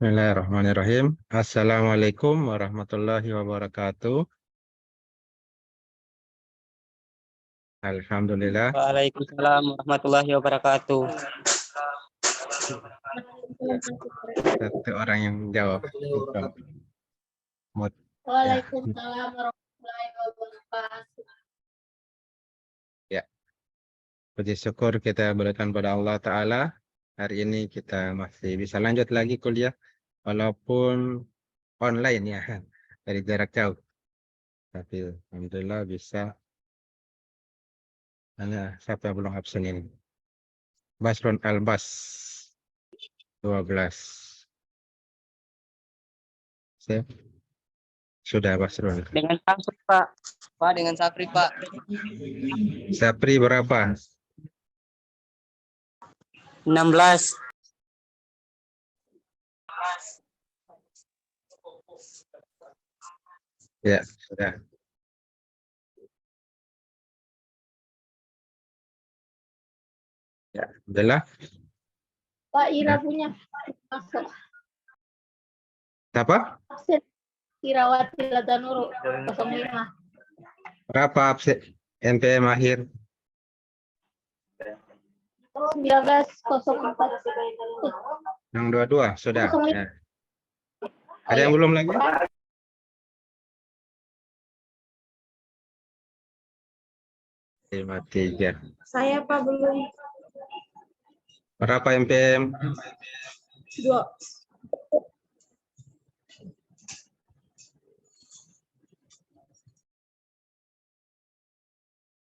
Bismillahirrahmanirrahim. Assalamualaikum warahmatullahi wabarakatuh. Alhamdulillah. Waalaikumsalam warahmatullahi wabarakatuh. Satu orang yang jawab. Waalaikumsalam warahmatullahi wabarakatuh. Ya. Puji syukur kita berikan pada Allah Ta'ala. Hari ini kita masih bisa lanjut lagi kuliah. Walaupun online ya. Dari jarak jauh. Tapi Alhamdulillah bisa. Hanya siapa yang belum absen ini? Basron Albas 12. Siap? Sudah Basron. Dengan Sapri, Pak. Pak, dengan Sapri, Pak. Sapri berapa? 16. Ya, sudah. Ya, Alhamdulillah. Pak Ira Ya. punya masuk. Apa? Absen Irawati Latanuru 05. Berapa absen NPM akhir? 1904. Yang dua-dua sudah. Ya. Ada Oh, yang ya. belum lagi? Lima tiga. Saya Pak belum. Berapa NPM? 2.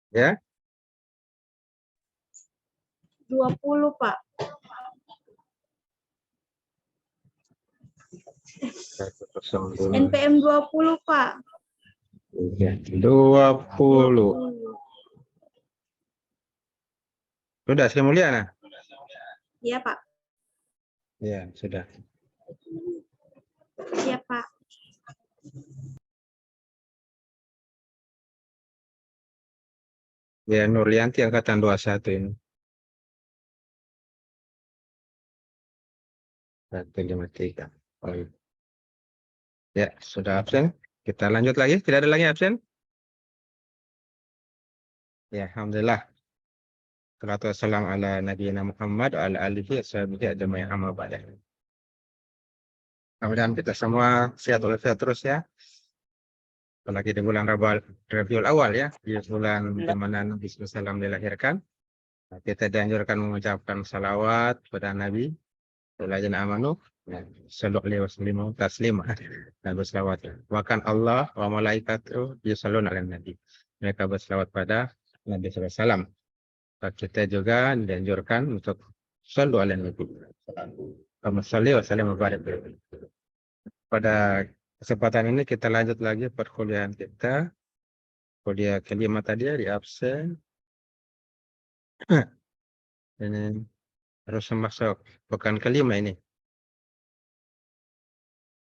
Ya. 20 Pak. NPM 20 Pak. 20. Sudah Sri Mulyana? Iya Pak. Ya, sudah. Iya Pak. Ya, Nurlianti angkatan 21 ini. 153. Oh, iya. Ya, sudah absen. Kita lanjut lagi. Tidak ada lagi absen? Ya, Alhamdulillah. Salatu wassalam ala nabiyina Muhammad wa ala alihi washabihi ajma'in amma ba'd. Mudah-mudahan kita semua sehat walafiat terus ya. Apalagi di bulan Rabiul Awal ya, di bulan di mana Nabi SAW dilahirkan. Nah, kita dianjurkan mengucapkan salawat kepada Nabi, Alladzina amanu, sallallahu alaihi wasallam taslima. Nah, berselawat. Bahkan Allah wa malaikatu yusholluna 'alan nabi. Mereka berselawat pada Nabi SAW. Kita juga dianjurkan untuk shollu 'alan nabi. Kama sholli wa sallim wa barik. Pada kesempatan ini kita lanjut lagi perkuliahan kita. Kuliah kelima tadi ya, di absen. Ini harus masuk pekan kelima ini.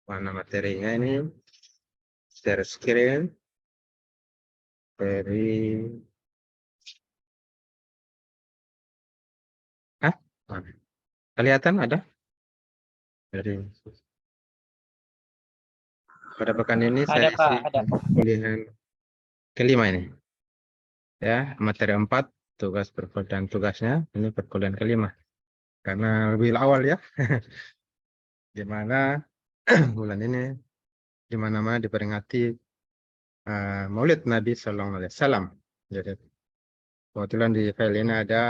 Mana materinya ini? Share screen. Dari kelihatan ada? Dari pada pekan ini Ada, saya Pak, isi ada. kuliah kelima ini. Ya, materi 4, tugas perkuliahan tugasnya. Ini perkuliahan kelima. Karena lebih awal ya. Di mana bulan ini di mana-mana diperingati Maulid Nabi Sallallahu Alaihi Wasallam. Jadi kebetulan di file ini ada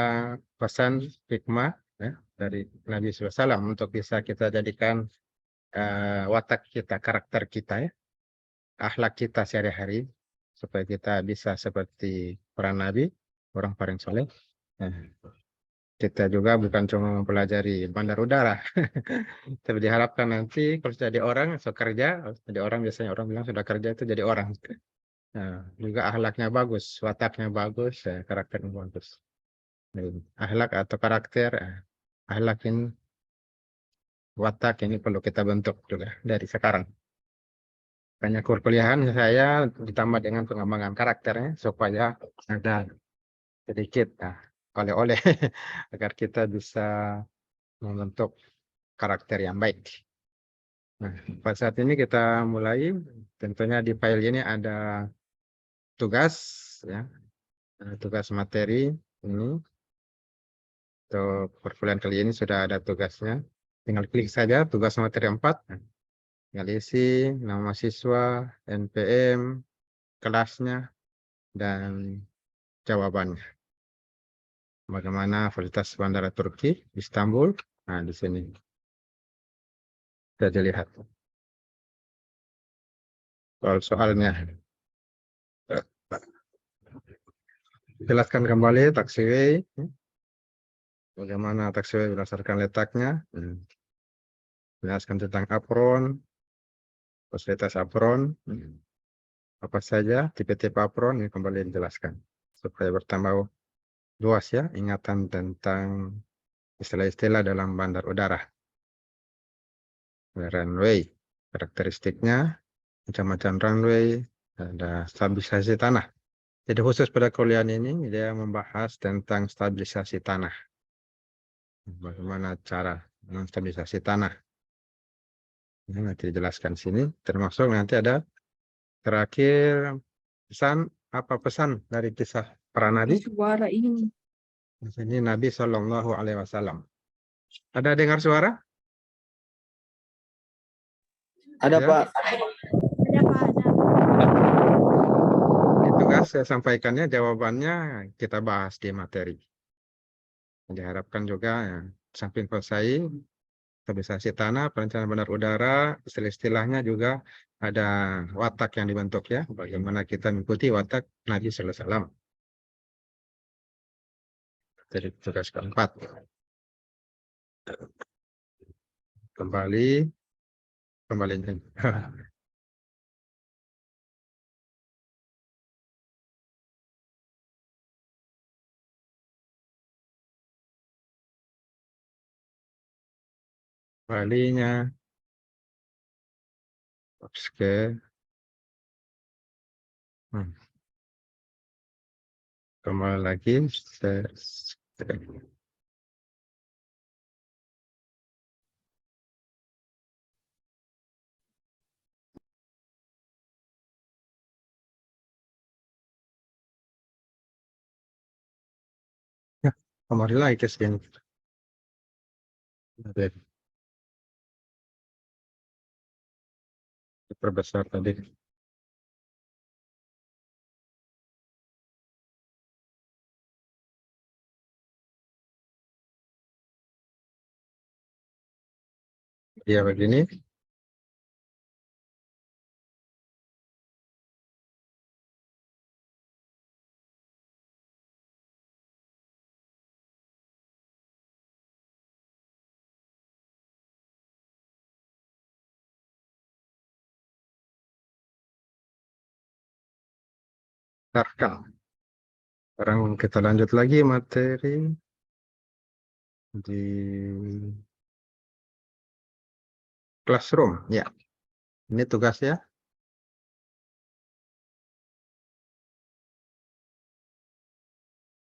pesan hikmah ya, dari Nabi SAW untuk bisa kita jadikan watak kita, karakter kita ya, akhlak kita sehari-hari supaya kita bisa seperti para nabi, orang paling soleh. Nah, kita juga bukan cuma mempelajari bandar udara, tapi diharapkan nanti kalau jadi orang, so kerja, jadi orang biasanya orang bilang sudah kerja itu jadi orang. Nah, juga akhlaknya bagus, wataknya bagus, karakternya bagus. Akhlak atau karakter, akhlak ini, watak ini perlu kita bentuk juga dari sekarang. Banyak perkuliahan saya ditambah dengan pengembangan karakternya supaya ada sedikit oleh-oleh agar kita bisa membentuk karakter yang baik. Nah, pada saat ini kita mulai. Tentunya di file ini ada tugas, ya, ada tugas materi ini. Untuk perkuliahan kali ini sudah ada tugasnya. Tinggal klik saja tugas materi 4. Nah, tinggal isi nama siswa, NPM, kelasnya, dan jawabannya. Bagaimana Fakultas Bandara Turki, Istanbul. Nah, di sini bisa dilihat soalnya. Jelaskan kembali taxiway. Bagaimana taxiway berdasarkan letaknya. Jelaskan tentang apron, fasilitas apron, apa saja tipe-tipe apron, ini kembali dijelaskan supaya bertambah luas ya ingatan tentang istilah-istilah dalam bandar udara. Runway, karakteristiknya, macam-macam runway, ada stabilisasi tanah. Jadi khusus pada kuliah ini dia membahas tentang stabilisasi tanah. Bagaimana cara menstabilisasi tanah. Ini nanti dijelaskan sini, termasuk nanti ada terakhir pesan, apa pesan dari kisah para nabi? Suara ini. Di sini Nabi Shallallahu Alaihi Wasallam. Ada dengar suara? Ada Ya. Pak. Ada Pak, ada. Ini tugas saya sampaikannya, jawabannya kita bahas di materi. Diharapkan juga ya, samping selesai stabilisasi tanah, perencanaan bandar udara, istilah-istilahnya juga ada watak yang dibentuk ya, bagaimana kita mengikuti watak Nabi Sallallahu Alaihi Wasallam. Jadi tugas keempat. Kembali. Kembalinya. Oke. Kembali lagi. Ya, kembali lagi ke sini. Perbesar tadi. Ya begini. Tarkam. Sekarang kita lanjut lagi materi di classroom. Ya, ini tugasnya.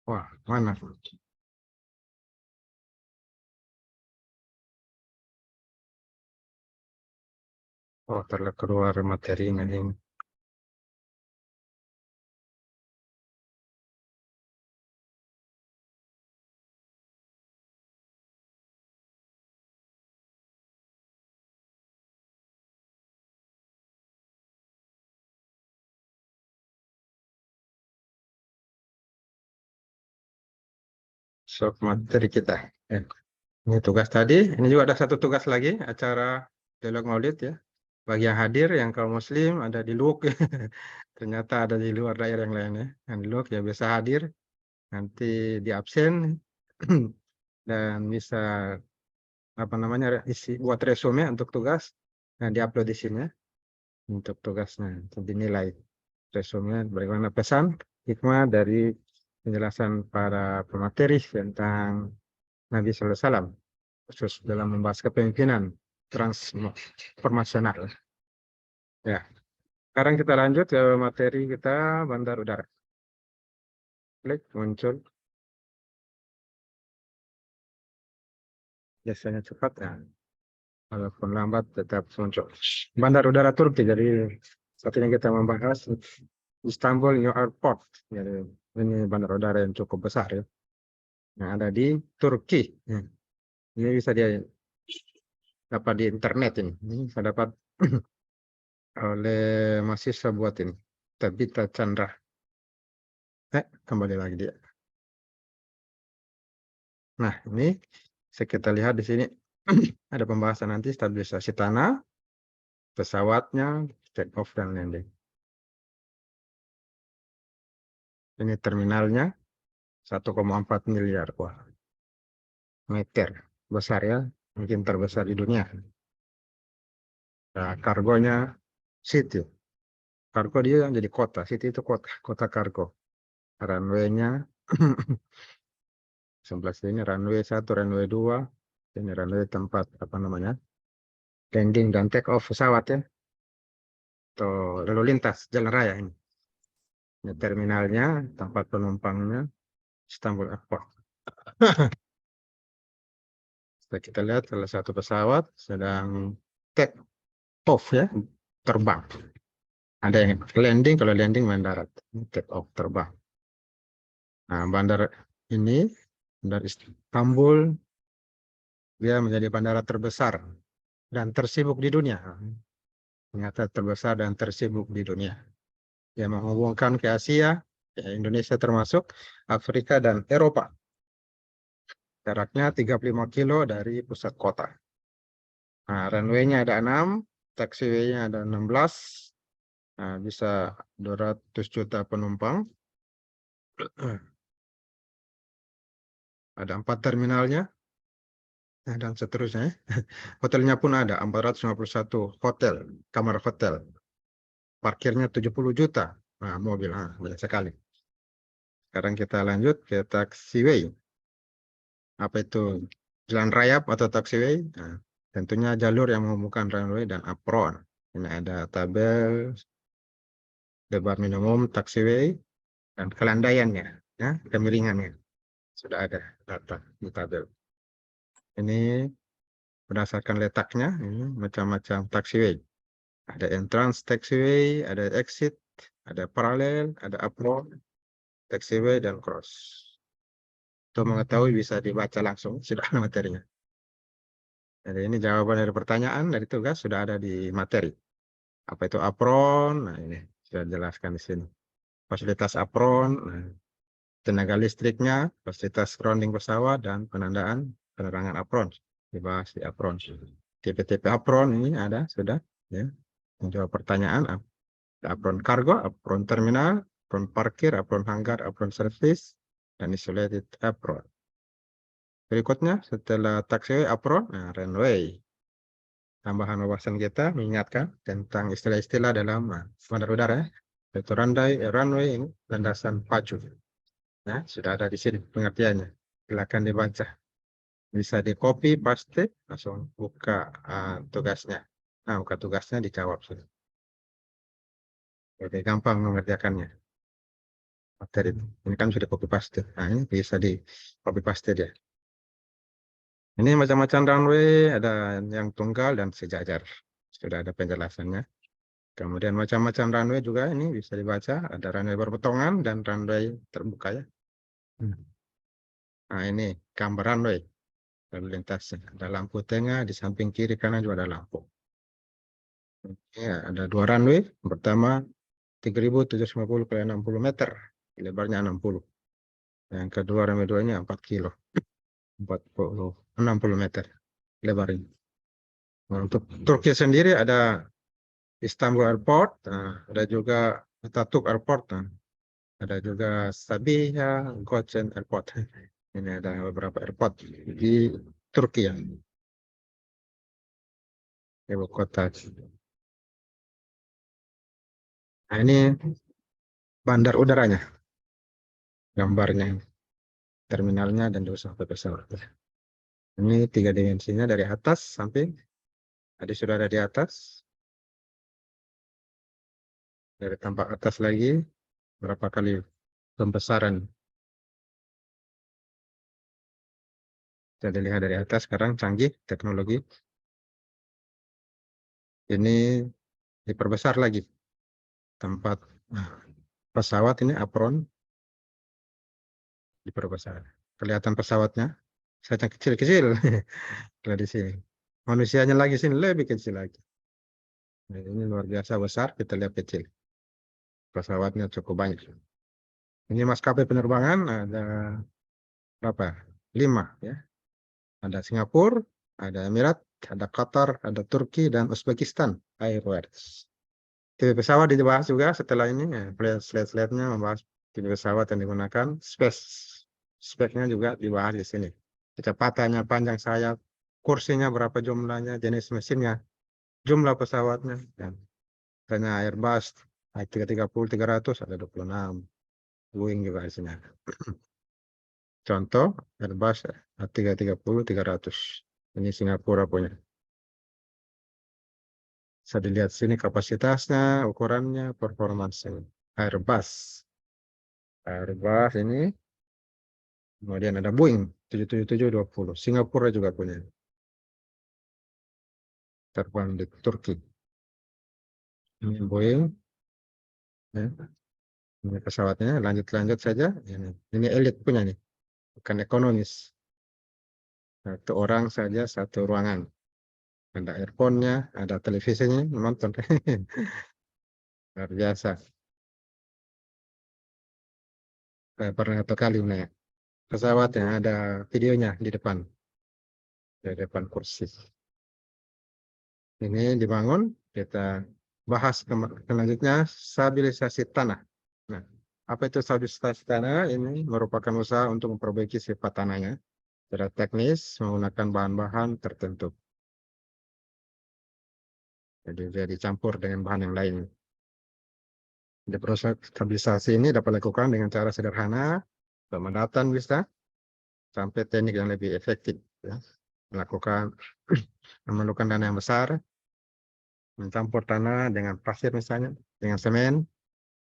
Wah, mana? Oh, terlalu keluar materinya ini. Sok materi kita. Ini tugas tadi. Ini juga ada satu tugas lagi, acara dialog maulid ya. Bagi yang hadir, yang kaum muslim ada di Luwuk. Ternyata ada di luar daerah yang lainnya. Yang di Luwuk ya biasa hadir. Nanti di absen dan bisa apa namanya isi buat resume untuk tugas. Nah, diupload di sini ya, untuk tugasnya. Untuk dinilai resume bagaimana pesan hikmah dari penjelasan para pemateri tentang Nabi Sallallahu Alaihi Wasallam, khusus dalam membahas kepemimpinan transformasional. Ya, sekarang kita lanjut ke materi kita bandar udara. Klik muncul. Biasanya cepat ya. walaupun lambat tetap muncul. Bandar udara Turki. Jadi saat ini kita membahas Istanbul New Airport. Jadi ini bandar udara yang cukup besar ya, yang ada di Turki. Ini bisa dia dapat di internet ini. Ini bisa dapat oleh mahasiswa buat ini. Tabita Chandra. Kembali lagi dia. Nah, ini kita lihat di sini ada pembahasan nanti stabilisasi tanah, pesawatnya, take off dan landing. Ini terminalnya 1,4 miliar. Wah, meter. Besar ya, mungkin terbesar di dunia. Nah, kargonya city. Kargo dia yang jadi kota. City itu kota kargo. Runway-nya sebelah sini runway 1, runway 2. Ini runway tempat apa namanya? Landing dan take off pesawat ya. Atau lalu lintas jalan raya ini. Ini terminalnya, tempat penumpangnya Istanbul Airport. Kita lihat salah satu pesawat sedang take off ya, terbang. Ada yang landing, kalau landing mendarat, take off terbang. Nah, bandar ini, bandar Istanbul, dia menjadi bandara terbesar dan tersibuk di dunia. Ternyata terbesar dan tersibuk di dunia. Yang menghubungkan ke Asia, ya Indonesia termasuk, Afrika dan Eropa. Jaraknya 35 kilo dari pusat kota. Nah, runway-nya ada 6, taxiway-nya ada 16, nah, bisa 200 juta penumpang. Ada 4 terminalnya, nah, dan seterusnya. Hotelnya pun ada 451 hotel, kamar hotel. Parkirnya 70 juta. Nah, mobil, banyak sekali. Sekarang kita lanjut ke taxiway. Apa itu? Jalan raya atau taxiway? Nah, tentunya jalur yang menghubungkan runway dan apron. Ini ada tabel lebar minimum taxiway dan kelandaiannya, ya, kemiringannya. Sudah ada data di tabel. Ini berdasarkan letaknya, ini macam-macam taxiway. Ada entrance taxiway, ada exit, ada paralel, ada apron, taxiway, dan cross. Untuk mengetahui bisa dibaca langsung, sudah ada materinya. Jadi ini jawaban dari pertanyaan, dari tugas, sudah ada di materi. Apa itu apron? Nah, ini sudah dijelaskan di sini. Fasilitas apron, nah, tenaga listriknya, fasilitas grounding pesawat, dan penandaan penerangan apron. Dibahas di apron. Tipe-tipe apron ini ada, sudah. Ya. Menjawab pertanyaan, apron kargo, apron terminal, apron parkir, apron hanggar, apron service, dan isolated apron. Berikutnya, setelah taxiway apron, nah, runway. Tambahan wawasan kita mengingatkan tentang istilah-istilah dalam bandar udara, yaitu runway, landasan pacu. Nah, sudah ada di sini pengertiannya. Silakan dibaca. Bisa di copy, paste, langsung buka tugasnya. Nah, buka tugasnya dijawab sudah. Jadi gampang mengerjakannya. Materi ini kan sudah copy paste. Nah, ini bisa di copy paste dia. Ini macam-macam runway, ada yang tunggal dan sejajar. Sudah ada penjelasannya. Kemudian macam-macam runway juga ini bisa dibaca. Ada runway berpotongan dan runway terbuka ya. Nah, ini gambar runway. Lalu lintasnya. Ada lampu tengah, di samping kiri kanan juga ada lampu. Ya, ada 2 runway. Pertama 3.750 kali 60 meter. Lebarnya 60. Yang kedua runway 2-nya 4 kilo. 60 meter lebarnya. Nah, untuk Turki sendiri ada Istanbul Airport, ada juga Atatürk Airport, ada juga Sabiha Gökçen Airport. Ini ada beberapa airport di Turki ya, ibu kota. Nah, ini bandar udaranya, gambarnya, terminalnya dan juga sampai pesawat. Ini 3 dimensinya dari atas sampai, tadi sudah ada di atas. Dari tampak atas lagi, berapa kali pembesaran. Kita lihat dari atas sekarang canggih teknologi. Ini diperbesar lagi tempat pesawat ini apron diperbesar. Kelihatan pesawatnya sangat kecil-kecil. Kalau di sini manusianya lagi sini lebih kecil lagi. Nah, ini luar biasa besar, kita lihat kecil. Pesawatnya cukup banyak. Ini maskapai penerbangan ada berapa? 5 ya. Ada Singapura, ada Emirat, ada Qatar, ada Turki, dan Uzbekistan Airways. Tipe pesawat dibahas juga setelah ini, ya, slide-slide-nya membahas tipe pesawat yang digunakan, speknya juga dibahas di sini. Kecepatannya, panjang sayap, kursinya berapa jumlahnya, jenis mesinnya, jumlah pesawatnya, dan misalnya Airbus A330-300 ada 26, Boeing juga di sini. Contoh Airbus A330-300. Ini Singapura punya. Bisa dilihat sini kapasitasnya, ukurannya, performansnya. Airbus ini. Kemudian ada Boeing 777-20. Singapura juga punya. Terbang di Turki. Ini Boeing. Ya. Ini pesawatnya. Lanjut saja. Ini elite punya nih. Bukan ekonomis. Satu orang saja, satu ruangan. Ada earphone-nya, ada televisinya, nonton. Luar biasa. Saya pernah satu kali naik pesawatnya, ada videonya di depan kursi. Ini dibangun, kita bahas selanjutnya stabilisasi tanah. Nah, apa itu stabilisasi tanah? Ini merupakan usaha untuk memperbaiki sifat tanahnya secara teknis menggunakan bahan-bahan tertentu. Jadi dia dicampur dengan bahan yang lain. Di proses stabilisasi ini dapat dilakukan dengan cara sederhana, pemandatan bisa, sampai teknik yang lebih efektif. Ya. Memerlukan dana yang besar, mencampur tanah dengan pasir misalnya, dengan semen,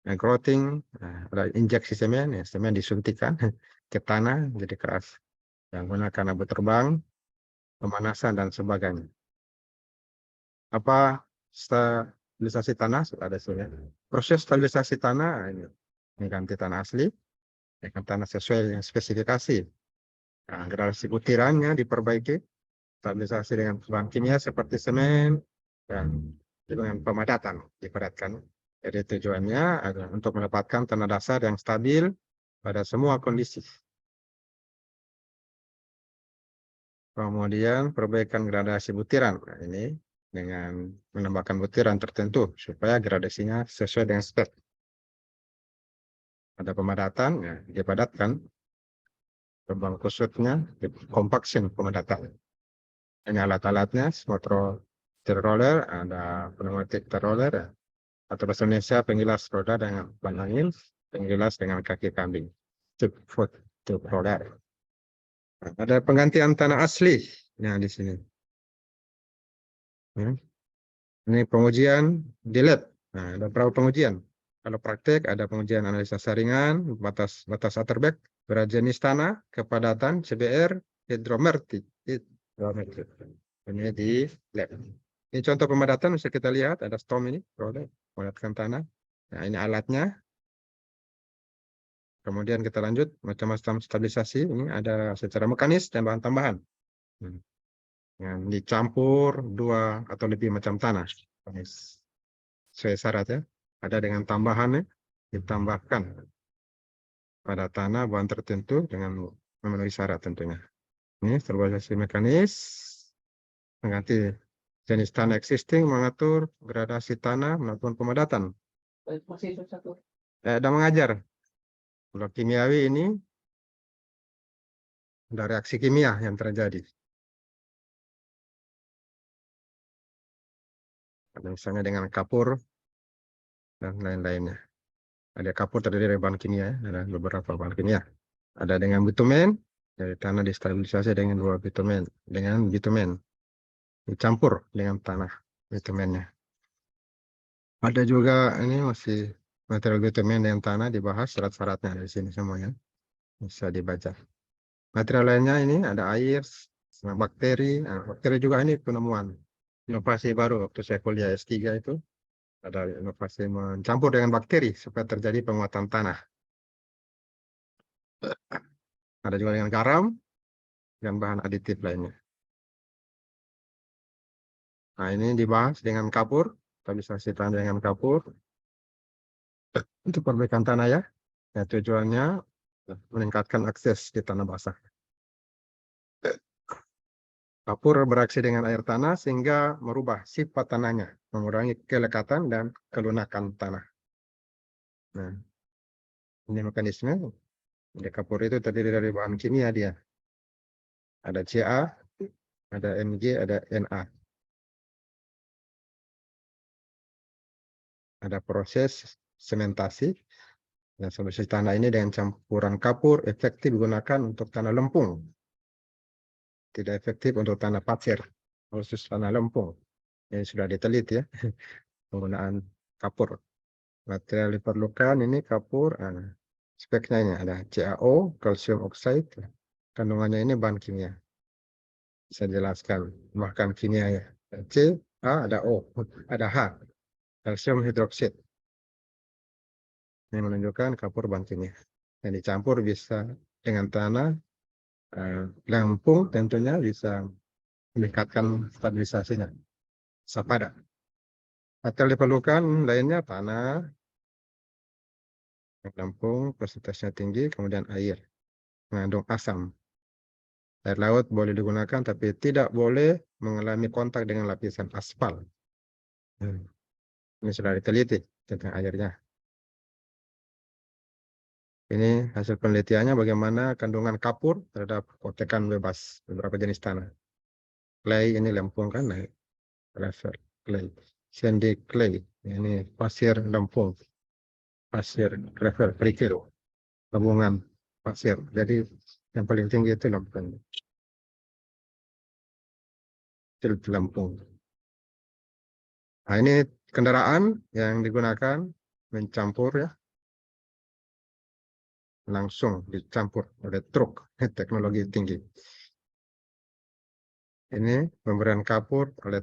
coating, ada injeksi semen, ya, semen disuntikkan ke tanah jadi keras. Yang menggunakan abu terbang, pemanasan dan sebagainya. Apa stabilisasi tanah? Sudah ada sebenarnya. Proses stabilisasi tanah ini mengganti tanah asli dengan tanah sesuai dengan spesifikasi. Nah, gradasi butirannya diperbaiki, stabilisasi dengan bahan kimia seperti semen dan dengan pemadatan dipadatkan. Jadi tujuannya adalah untuk mendapatkan tanah dasar yang stabil pada semua kondisi. Kemudian perbaikan gradasi butiran. Nah, ini dengan menambahkan butiran tertentu supaya gradasinya sesuai dengan spek. Ada pemadatan, ya, dipadatkan. Terbang kusutnya, compaction pemadatan. Ini alat-alatnya, smooth roller, ada pneumatic roller, ya. Atau bahasa Indonesia penggilas roda dengan ban angin, penggilas dengan kaki kambing. Tube roller. Nah, ada penggantian tanah asli. Nah, di sini. Ya. Ini pengujian di lab. Nah, ada berapa pengujian? Kalau praktek ada pengujian analisa saringan, batas Atterbeck, berat jenis tanah, kepadatan, CBR, hidrometri. Ini di lab. Ini contoh pemadatan bisa kita lihat ada storm ini, memadatkan tanah. Nah, ini alatnya. Kemudian kita lanjut macam-macam stabilisasi. Ini ada secara mekanis dan bahan tambahan. Yang dicampur 2 atau lebih macam tanah. Sesuai syarat ya. Ada dengan tambahannya, ditambahkan pada tanah bahan tertentu dengan memenuhi syarat tentunya. Ini stabilisasi mekanis, mengganti jenis tanah existing, mengatur gradasi tanah, melakukan pemadatan. Sudah mengajar. Kalau kimiawi ini ada reaksi kimia yang terjadi. Ada misalnya dengan kapur dan lain-lainnya. Ada kapur terdiri dari bahan kimia, ada beberapa bahan kimia. Ada dengan bitumen, dari tanah distabilisasi dengan 2 bitumen, dicampur dengan tanah bitumennya. Ada juga ini masih material bitumen dengan tanah dibahas syarat-syaratnya di sini semuanya bisa dibaca. Material lainnya ini ada air, bakteri. Nah, bakteri juga ini penemuan inovasi baru waktu saya kuliah S3 itu. Ada inovasi mencampur dengan bakteri supaya terjadi penguatan tanah. Ada juga dengan garam dan bahan aditif lainnya. Nah, ini dibahas dengan kapur, stabilisasi tanah dengan kapur. Untuk perbaikan tanah ya. Ya, tujuannya meningkatkan akses di tanah basah. Kapur bereaksi dengan air tanah sehingga merubah sifat tanahnya, mengurangi kelekatan dan kelunakan tanah. Nah, ini mekanisme. Di kapur itu terdiri dari bahan kimia dia. Ada Ca, ada Mg, ada Na. Ada proses sementasi. Dan solusi tanah ini dengan campuran kapur efektif digunakan untuk tanah lempung. Tidak efektif untuk tanah pasir, khusus tanah lempung. Ini sudah diteliti ya, penggunaan kapur. Material diperlukan ini kapur. Speknya ini ada CaO, kalsium oxide. Kandungannya ini bahan kimia. Saya jelaskan, bahkan kimia ya. C, A, ada O, ada H, kalsium hidroksida. Ini menunjukkan kapur bahan kimia. Yang dicampur bisa dengan tanah lempung, tentunya bisa meningkatkan stabilisasinya. Sepadan. Material diperlukan lainnya tanah, lempung, persentasenya tinggi, kemudian air, mengandung asam. Air laut boleh digunakan, tapi tidak boleh mengalami kontak dengan lapisan aspal. Ini sudah diteliti tentang airnya. Ini hasil penelitiannya bagaimana kandungan kapur terhadap kotekan bebas beberapa jenis tanah. Clay ini lempung kan, gravel clay, sandy clay, ini pasir lempung, pasir gravel kerikil, gabungan pasir. Jadi yang paling tinggi itu lempung, lempung. Nah, ini kendaraan yang digunakan mencampur ya, langsung dicampur oleh truk, teknologi tinggi. Ini pemberian kapur oleh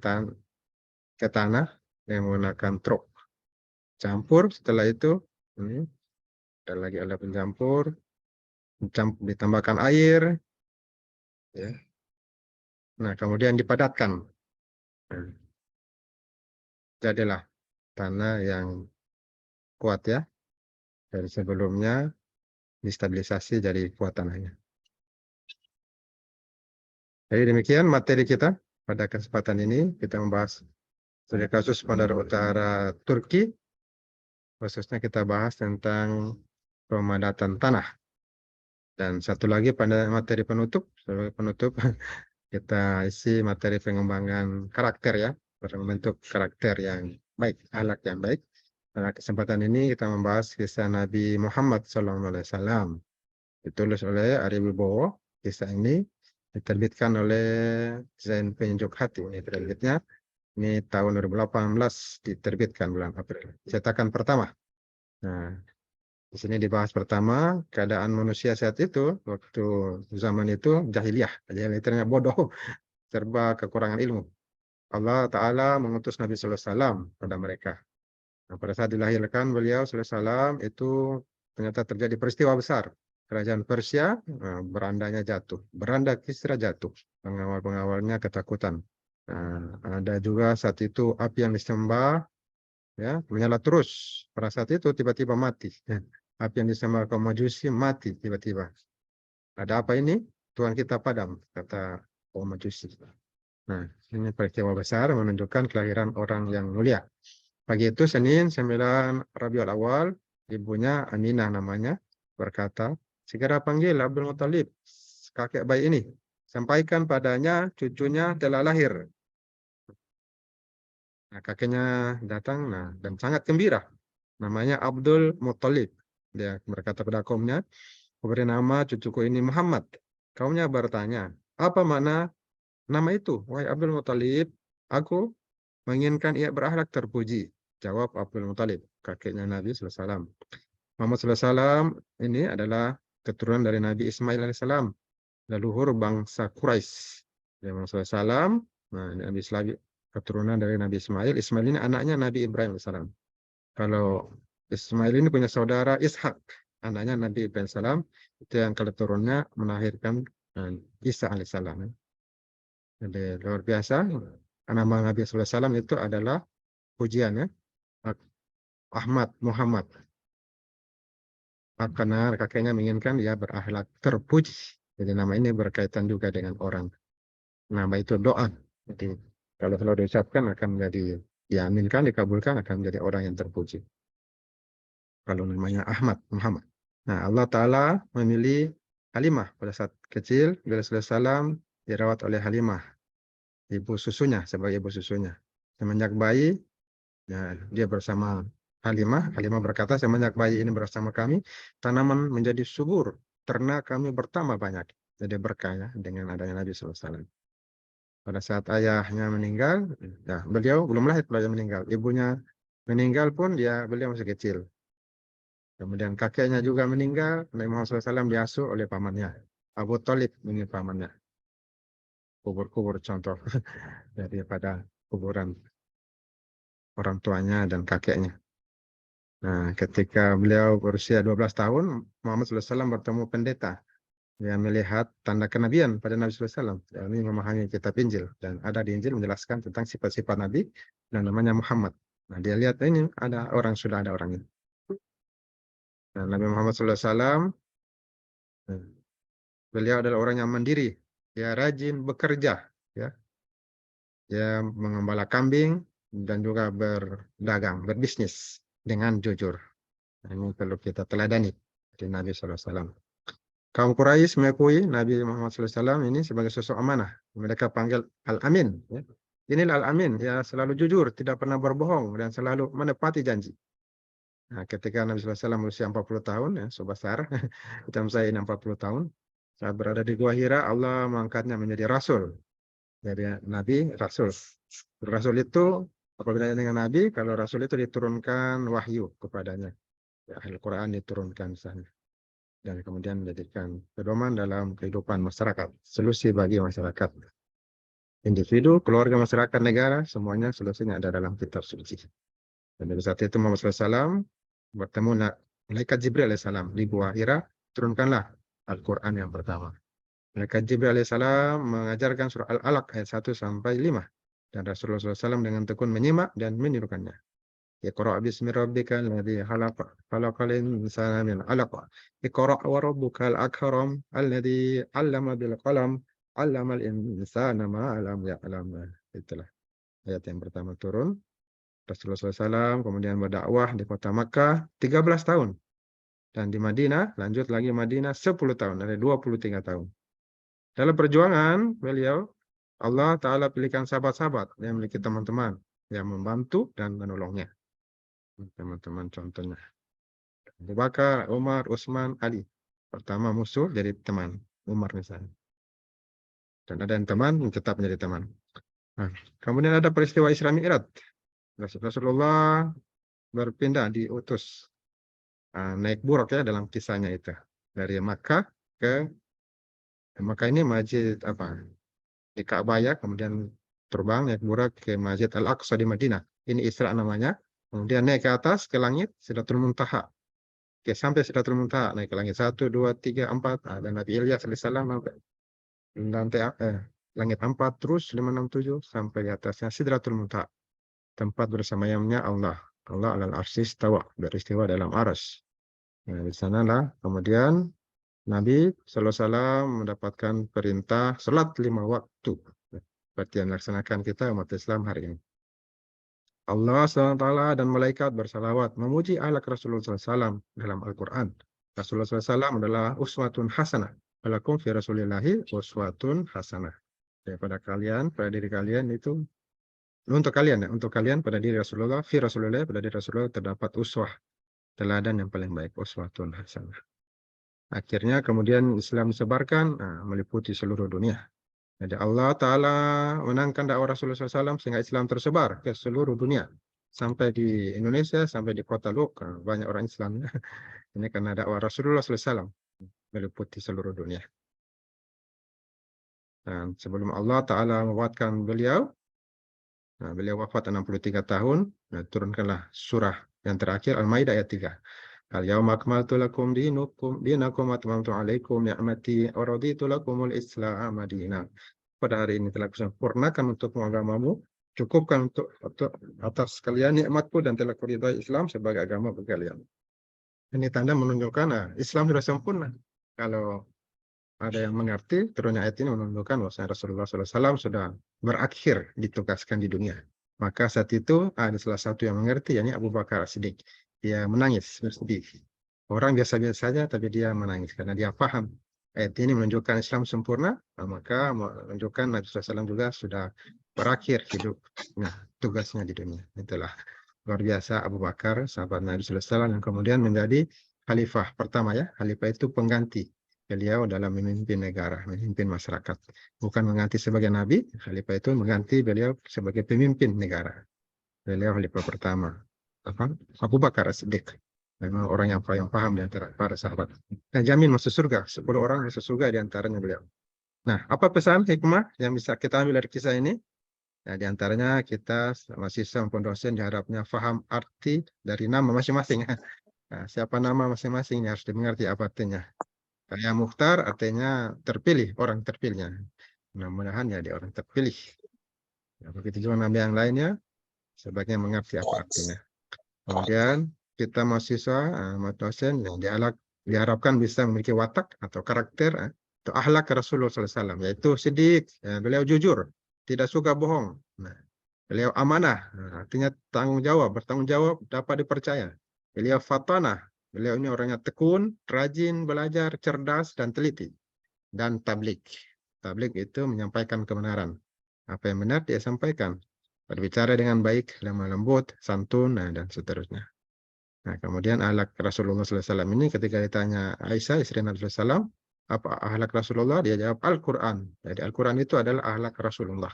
ke tanah yang menggunakan truk. Campur, setelah itu ini ada lagi alat pencampur, ditambahkan air, ya. Nah, kemudian dipadatkan. Nah, jadilah tanah yang kuat ya. Dari sebelumnya distabilisasi jadi kuat tanahnya. Jadi demikian materi kita pada kesempatan ini. Kita membahas studi kasus Bandar Utara Turki. Khususnya kita bahas tentang pemadatan tanah. Dan satu lagi pada materi penutup, sebagai penutup kita isi materi pengembangan karakter ya, berbentuk karakter yang baik, akhlak yang baik. Pada kesempatan ini kita membahas kisah Nabi Muhammad SAW. Ditulis oleh Ari Wibowo. Kisah ini diterbitkan oleh Zain Penyejuk Hati. Ini terbitnya. Ini tahun 2018 diterbitkan bulan April. Cetakan pertama. Nah, di sini dibahas pertama keadaan manusia saat itu, waktu zaman itu jahiliyah, jahiliyahnya bodoh, serba kekurangan ilmu. Allah Ta'ala mengutus Nabi Sallallahu Alaihi Wasallam pada mereka. Nah, pada saat dilahirkan beliau Sallallahu Alaihi Wasallam itu ternyata terjadi peristiwa besar. Kerajaan Persia berandanya jatuh, beranda Kisra jatuh, pengawal-pengawalnya ketakutan. Nah, ada juga saat itu api yang disembah ya menyala terus. Pada saat itu tiba-tiba mati. Api yang disembah kaum Majusi mati tiba-tiba. Ada apa ini? Tuhan kita padam, kata kaum Majusi. Nah, ini peristiwa besar menunjukkan kelahiran orang yang mulia. Pagi itu Senin 9 Rabiul Awal, ibunya Aminah namanya, berkata, segera panggil Abdul Muthalib, kakek bayi ini. Sampaikan padanya cucunya telah lahir. Nah, kakeknya datang dan sangat gembira. Namanya Abdul Muthalib. Dia berkata pada kaumnya, beri nama cucuku ini Muhammad. Kaumnya bertanya, apa makna nama itu? Wahai Abdul Muthalib, aku menginginkan ia berakhlak terpuji. Jawab Abdul Muthalib, kakeknya Nabi SAW. Muhammad SAW ini adalah keturunan dari Nabi Ismail AS, leluhur bangsa Quraisy. Nabi SAW, nah ini Nabi keturunan dari Nabi Ismail. Ismail ini anaknya Nabi Ibrahim alaihissalam. Kalau Ismail ini punya saudara Ishak, anaknya Nabi Ibrahim alaihissalam, itu yang keturunannya melahirkan Isa alaihissalam. Jadi luar biasa. Nama Nabi SAW itu adalah pujian ya. Ahmad Muhammad. Karena kakeknya menginginkan dia berakhlak terpuji. Jadi nama ini berkaitan juga dengan orang. Nama itu doa. Jadi kalau selalu diucapkan akan menjadi diaminkan, dikabulkan, akan menjadi orang yang terpuji. Kalau namanya Ahmad Muhammad. Nah, Allah Ta'ala memilih Halimah pada saat kecil. Rasulullah SAW dirawat oleh Halimah, ibu susunya, sebagai ibu susunya. Semenjak bayi, ya, dia bersama Halimah. Halimah berkata, semenjak bayi ini bersama kami, tanaman menjadi subur, ternak kami bertambah banyak. Jadi berkah ya, dengan adanya Nabi SAW. Pada saat ayahnya meninggal, ya, beliau belum lahir beliau meninggal. Ibunya meninggal pun beliau masih kecil. Kemudian kakeknya juga meninggal, Nabi Muhammad SAW diasuh oleh pamannya. Abu Thalib ini pamannya. Kubur-kubur contoh daripada kuburan orang tuanya dan kakeknya. Nah, ketika beliau berusia 12 tahun, Muhammad SAW bertemu pendeta yang melihat tanda kenabian pada Nabi SAW. Ini memahami kitab Injil. Dan ada di Injil menjelaskan tentang sifat-sifat Nabi dan namanya Muhammad. Nah, dia lihat ini sudah ada orang ini. Nah, Nabi Muhammad SAW, beliau adalah orang yang mandiri. Dia rajin bekerja. Ya. Dia mengembala kambing dan juga berdagang, berbisnis dengan jujur. Nah, ini perlu kita teladani di Nabi SAW. Kaum Quraisy mengakui Nabi Muhammad SAW ini sebagai sosok amanah. Mereka panggil Al-Amin. Ya. Inilah Al-Amin, ya selalu jujur, tidak pernah berbohong, dan selalu menepati janji. Nah, ketika Nabi SAW berusia 40 tahun, ya, sebesar, macam saya ini 40 tahun, saat berada di Gua Hira, Allah mengangkatnya menjadi Rasul. Jadi Nabi, Rasul. Rasul itu, apa bedanya dengan Nabi? Kalau Rasul itu diturunkan wahyu kepadanya. Ya, Al-Quran diturunkan sana. Dan kemudian menjadikan pedoman dalam kehidupan masyarakat, solusi bagi masyarakat, individu, keluarga, masyarakat, negara, semuanya solusinya ada dalam kitab suci. Dan pada saat itu Muhammad SAW bertemu malaikat Jibril alaihissalam di Gua Hira, turunkanlah Al-Quran yang pertama. Malaikat Jibril alaihissalam mengajarkan surah Al-Alaq ayat 1 sampai 5, dan Rasulullah SAW dengan tekun menyimak dan menirukannya. Iqra' bismi rabbikal ladzi khalaq, khalaqal insana min 'alaq. Iqra' wa rabbukal akram alladzi 'allama bil qalam, 'allamal insana ma lam ya'lam. Itulah ayat yang pertama turun. Rasulullah SAW kemudian berdakwah di kota Makkah 13 tahun. Dan di Madinah, lanjut lagi Madinah 10 tahun, ada 23 tahun. Dalam perjuangan beliau, Allah Ta'ala pilihkan sahabat-sahabat yang memiliki teman-teman yang membantu dan menolongnya. Teman-teman contohnya Abu Bakar, Umar, Utsman, Ali. Pertama musuh jadi teman, Umar misalnya. Dan ada yang teman yang tetap menjadi teman. Nah, kemudian ada peristiwa Isra Mi'raj. Rasulullah berpindah, diutus naik buruk ya dalam kisahnya itu. Dari Makkah ke Makkah ini masjid di Ka'bah ya, kemudian terbang naik buruk ke Masjid Al-Aqsa di Madinah. Ini Isra namanya. Kemudian naik ke atas ke langit Sidratul Muntaha. Oke, sampai Sidratul Muntaha, naik ke langit 1, 2, 3, 4. Dan Nabi Ilyas alaihissalam sampai langit 4 terus 5, 6, 7 sampai di atasnya Sidratul Muntaha. Tempat bersamayamnya Allah. Allah alal arsy istawa, beristiwa dalam arsy. Nah, di sanalah kemudian Nabi SAW mendapatkan perintah salat 5 waktu. Seperti yang dilaksanakan kita umat Islam hari ini. Allah SWT dan malaikat bersalawat memuji ahlak Rasulullah SAW dalam Al-Quran. Rasulullah SAW adalah uswatun hasanah. Walakum fi rasulillahi uswatun hasanah. Daripada kalian, pada diri kalian itu, untuk kalian pada diri Rasulullah, fi Rasulullah, pada diri Rasulullah terdapat uswah, teladan yang paling baik, uswatun hasanah. Akhirnya kemudian Islam disebarkan, meliputi seluruh dunia. Jadi Allah Ta'ala menangkan dakwah Rasulullah SAW sehingga Islam tersebar ke seluruh dunia. Sampai di Indonesia, sampai di kota Luk, banyak orang Islam. Ini karena dakwah Rasulullah SAW meliputi seluruh dunia. Dan sebelum Allah Ta'ala mewafatkan beliau, Nah, beliau wafat 63 tahun. Nah, turunkanlah surah yang terakhir Al-Maidah ayat 3. Al-yawma akmaltu lakum dinakum wa atmamtu alaikum ni'mati wa raditu lakumul Islam madina. Pada hari ini telah kusempurnakan untukmu agamamu, cukupkan untuk atas kalian nikmatku dan telah kuridai Islam sebagai agama bagi kalian. Ini tanda menunjukkan Islam sudah sempurna. Kalau ada yang mengerti, turunnya ayat ini menunjukkan bahwa Rasulullah SAW sudah berakhir ditugaskan di dunia. Maka saat itu ada salah satu yang mengerti, yakni Abu Bakar As-Siddiq. Dia menangis, bersedih. Orang biasa-biasa saja, tapi dia menangis karena dia paham. Ayat ini menunjukkan Islam sempurna, maka menunjukkan Nabi SAW juga sudah berakhir hidup, tugasnya di dunia. Itulah luar biasa Abu Bakar, sahabat Nabi SAW, yang kemudian menjadi khalifah pertama ya. Khalifah itu pengganti beliau dalam memimpin negara, memimpin masyarakat. Bukan mengganti sebagai nabi, khalifah itu mengganti beliau sebagai pemimpin negara. Beliau khalifah pertama. Abu Bakar As-Siddiq. Memang orang yang paling paham di antara para sahabat. Dan jamin masuk surga. 10 orang masuk surga di antaranya beliau. Nah, apa pesan hikmah yang bisa kita ambil dari kisah ini? Nah, di antaranya kita mahasiswa maupun dosen diharapnya paham arti dari nama masing-masing. Nah, siapa nama masing-masing harus dimengerti apa artinya. Kayak Mukhtar artinya terpilih, orang terpilihnya. Mudah-mudahan ya dia orang terpilih. Ya, begitu juga nama yang lainnya, sebaiknya mengerti apa artinya. Kemudian kita mahasiswa, dosen yang diharapkan bisa memiliki watak atau karakter atau akhlak Rasulullah SAW, yaitu Siddiq, beliau jujur, tidak suka bohong. Nah, beliau amanah, artinya tanggung jawab, bertanggung jawab, dapat dipercaya. Beliau fatanah, beliau ini orangnya tekun, rajin, belajar, cerdas, dan teliti. Dan tablik. Tablik itu menyampaikan kebenaran. Apa yang benar dia sampaikan. Berbicara dengan baik, lemah lembut, santun, dan seterusnya. Nah, kemudian akhlak Rasulullah SAW ini ketika ditanya Aisyah, istri Nabi SAW, apa akhlak Rasulullah? Dia jawab Al-Quran. Jadi Al-Quran itu adalah akhlak Rasulullah.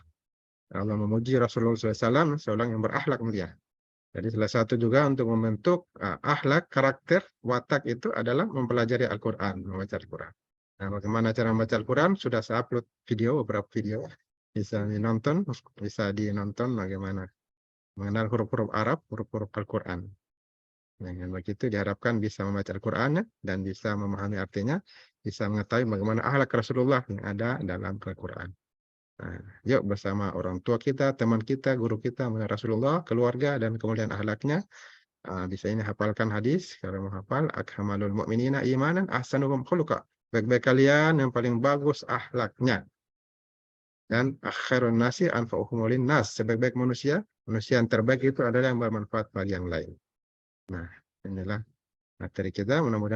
Allah memuji Rasulullah SAW seorang yang berakhlak mulia. Jadi salah satu juga untuk membentuk akhlak, karakter, watak itu adalah mempelajari Al-Quran, membaca Al-Quran. Nah, bagaimana cara membaca Al-Quran? Sudah saya upload video, beberapa video. Bisa dinonton bagaimana mengenal huruf-huruf Arab, huruf-huruf Al-Quran. Dengan begitu diharapkan bisa membaca Al-Quran dan bisa memahami artinya, bisa mengetahui bagaimana akhlak Rasulullah yang ada dalam Al-Quran. Nah, yuk bersama orang tua kita, teman kita, guru kita, mengenal Rasulullah, keluarga, dan kemudian akhlaknya. Bisa ini hafalkan hadis, kalau mau hafal, akmalul mu'minina imanan ahsanuhum khuluqa. Baik-baik kalian yang paling bagus akhlaknya. Dan akhirun nasi anfa'uhum linnas. Sebaik-baik manusia yang terbaik itu adalah yang bermanfaat bagi yang lain. Nah, inilah materi kita, mudah-mudahan